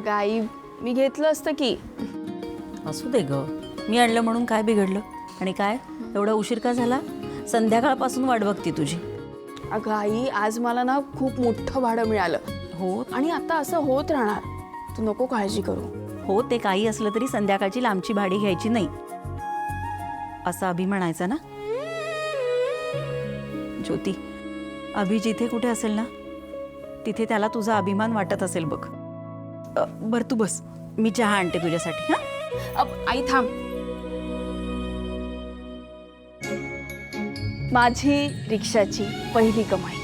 अगं आई, मी घेतलं असतं की. असू दे ग, मी आणलं म्हणून काय बिघडलं? आणि काय एवढा उशीर का झाला? संध्याकाळपासून वाट बघती तुझी. अगं आई, आज मला ना खूप मोठं भाडं मिळालं. हो आणि आता असं होत राहणार. तू नको काळजी करू. हो, ते काही असलं तरी संध्याकाळची लांबची भाडी घ्यायची नाही असा अभि म्हणायचा ना. ज्योती, अभि जिथे कुठे असेल ना तिथे त्याला तुझा अभिमान वाटत असेल बघ. बर तू बस, मी चहा आणते तुझ्यासाठी. आई थांब. माझी रिक्षाची पहिली कमाई.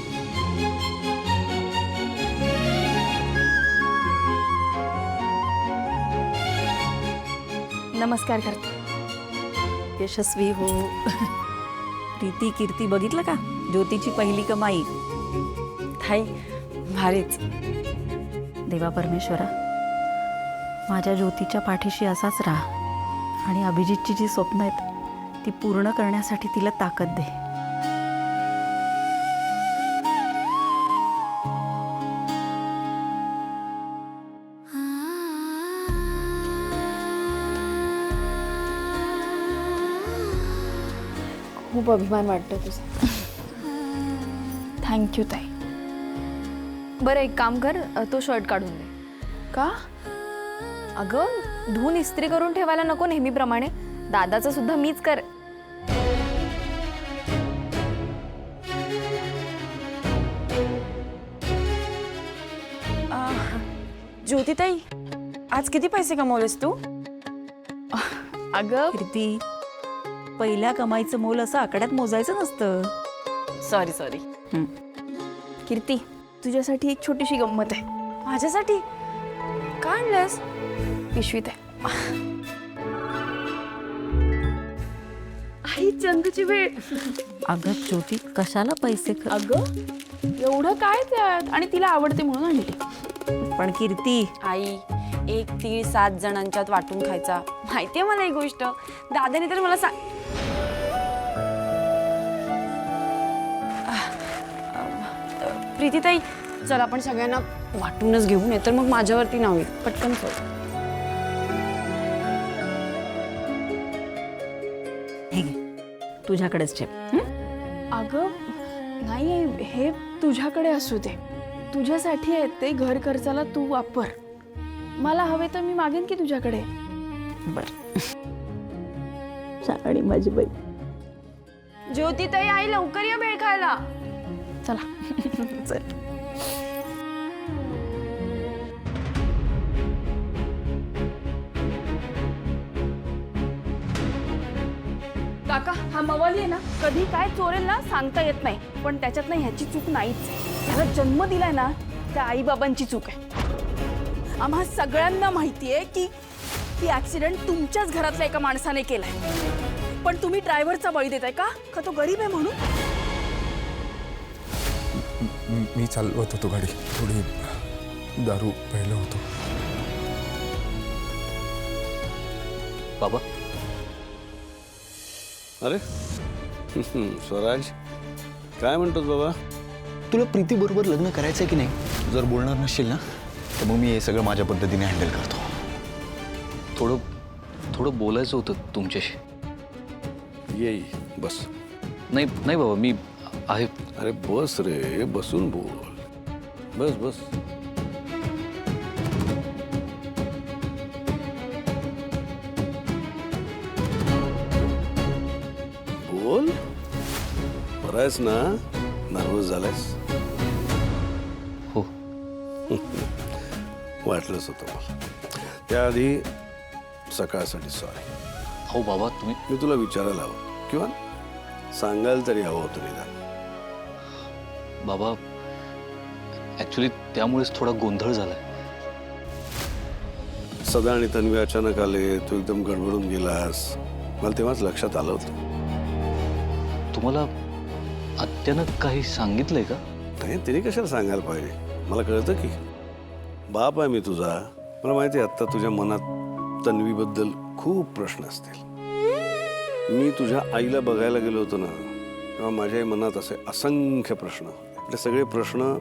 नमस्कार करते. यशस्वी हो. प्रीती कीर्ती बघितलं का, ज्योतीची पहिली कमाई. ताई भारीच. देवा परमेश्वरा, माझ्या ज्योतीच्या पाठीशी असाच राहा आणि अभिजितची जी स्वप्न आहेत ती पूर्ण करण्यासाठी तिला ताकद दे. खूप अभिमान वाटतो तुझा. थँक्यू ताई. बरं एक काम कर, तो शर्ट काढून दे. का? अगं धुवून इस्त्री करून ठेवायला नको नेहमीप्रमाणे. दादाचं सुद्धा मीच कर. ज्योतिताई, आज किती पैसे कमवलेस तू? अगं कीर्ती, पहिल्या कमाईचं मोल असं आकड्यात मोजायचं नसतं. सॉरी. कीर्ती, तुझ्यासाठी एक छोटीशी गंमत आहे. माझ्यासाठी? का आणलंस? पिशवीत आहे. आई, चंदूची वेळ. अगं ज्योती, कशाला पैसे अगं एवढं काय त्यात? आणि तिला आवडते म्हणून आणली. पण कीर्ती, आई, एक तीळ 7 जणांच्यात वाटून खायचा. माहितीये मला एक गोष्ट. दादाने तर मला प्रीतीताई, चल आपण सगळ्यांना वाटूनच घेऊ, नये तर मग माझ्यावरती नाव येईल. पटकन चल. हे घे, तुझ्याकडेच ठेव. अगं नाही, हे तुझ्याकडे असू दे. तुझ्यासाठी आहे ते. घर खर्चाला तू वापर. मला हवे तर मी मागेन की तुझ्याकडे. बर. आणि माझी बाई. ज्योतिताई, आई लवकर या भेळ खायला. चला. चल. काका, हा मवाली आहे ना, कधी काय चोरेल ना सांगता येत नाही. पण त्याच्यात ना ह्याची चूक नाहीच आहे. त्याला जन्म दिलाय ना त्या आईबाबांची चूक आहे. आम्हा सगळ्यांना माहिती आहे की ऍक्सिडेंट तुमच्याच घरातल्या एका माणसाने केलाय. पण तुम्ही ड्रायव्हरचा बळी देताय का? का तो गरीब आहे म्हणून? मी चालवत होतो गाडी. थोडी दारू प्यायला होतो. बाबा. अरे स्वराज, काय म्हणतोस बाबा? तुला प्रीती बरोबर लग्न करायचंय की नाही? जर बोलणार नसशील ना तर मग मी हे सगळं माझ्या पद्धतीने हँडल करतो. थोडं बोलायचं होतं तुमच्याशी. ये बस. नाही बाबा, मी आहे. अरे बस रे, बसून बोल. बस बस. बोल. बरायस ना? नर्वस झालायस? हो. वाटलंच होतं मला. त्याआधी सकाळसाठी सॉरी. हो बाबा, तुम्ही. मी तुला विचारायला हवं किंवा सांगायला तरी हवं होतं निदान. बाबा ॲक्च्युली त्यामुळेच थोडा गोंधळ झालाय. सदा आणि तन्वी अचानक आले, तू एकदम गडबडून गेलास. मला तेव्हाच लक्षात आलं होतं. तुम्हाला आत्यानं काही सांगितलंय का? नाही, तिने कशाला सांगायला पाहिजे. मला कळतं की बाप आहे मी तुझा. मला माहिती आहे आत्ता तुझ्या मनात तन्वीबद्दल खूप प्रश्न असतील. मी तुझ्या आईला बघायला गेलो होतो ना, तेव्हा माझ्याही मनात असे असंख्य प्रश्न. ते सगळे प्रश्न,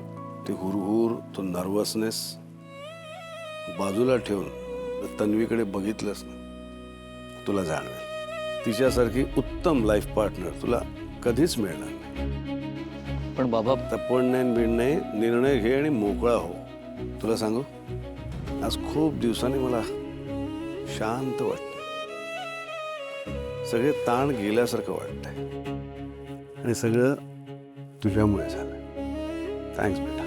ते हुरहुर, तो नर्वसनेस बाजूला ठेवून तन्वीकडे बघितलंस ना, तुला जाणवेल तिच्यासारखी उत्तम लाईफ पार्टनर तुला कधीच मिळणार नाही. पण बाबा, तपण नाही बिण नाही, निर्णय घे आणि मोकळा हो. तुला सांगू, आज खूप दिवसांनी मला शांत वाटतं. सगळे ताण गेल्यासारखं वाटतंय आणि सगळं तुझ्यामुळे झालं. थँक्स बेटा.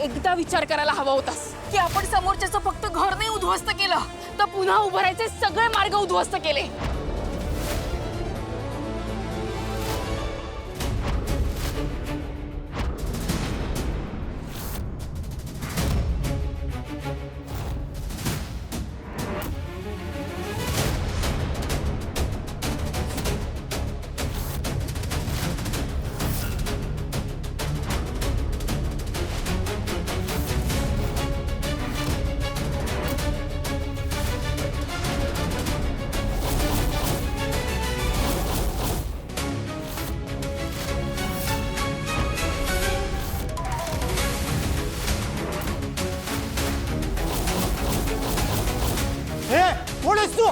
एकदा विचार करायला हवा होतास की आपण समोरच्याचं फक्त घर नाही उद्ध्वस्त केलं, तर पुन्हा उभारायचे सगळे मार्ग उद्ध्वस्त केले. कोण आहेस तू?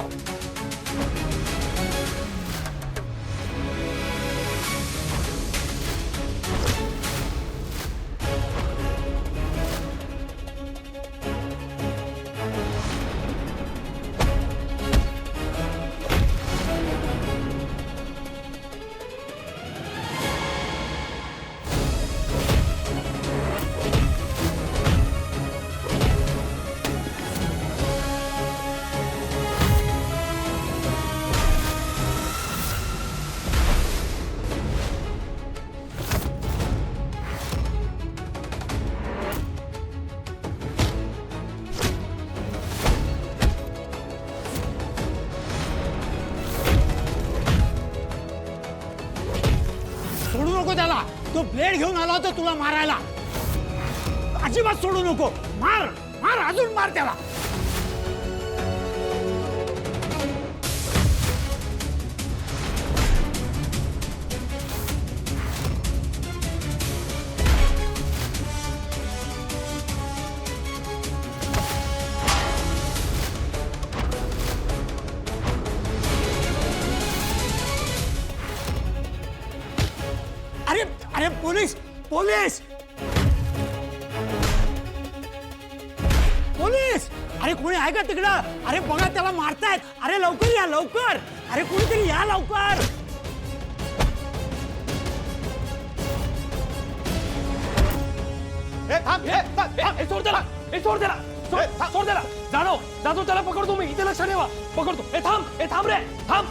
सोडू नको त्याला. तो ब्लेड घेऊन आला होता तुला मारायला. अजिबात सोडू नको. मार मार, अजून मार त्याला. अरे अरे पोलीस पोलीस पोलीस! अरे कोणी आहे का तिकडं? अरे बघा त्याला मारतायत. अरे लवकर या, लवकर. अरे कोणीतरी या लवकर. सोड त्याला. जाणव त्याला पकडतो मी. इथे लक्ष ठेवा. पकडतो. थांब रे थांब.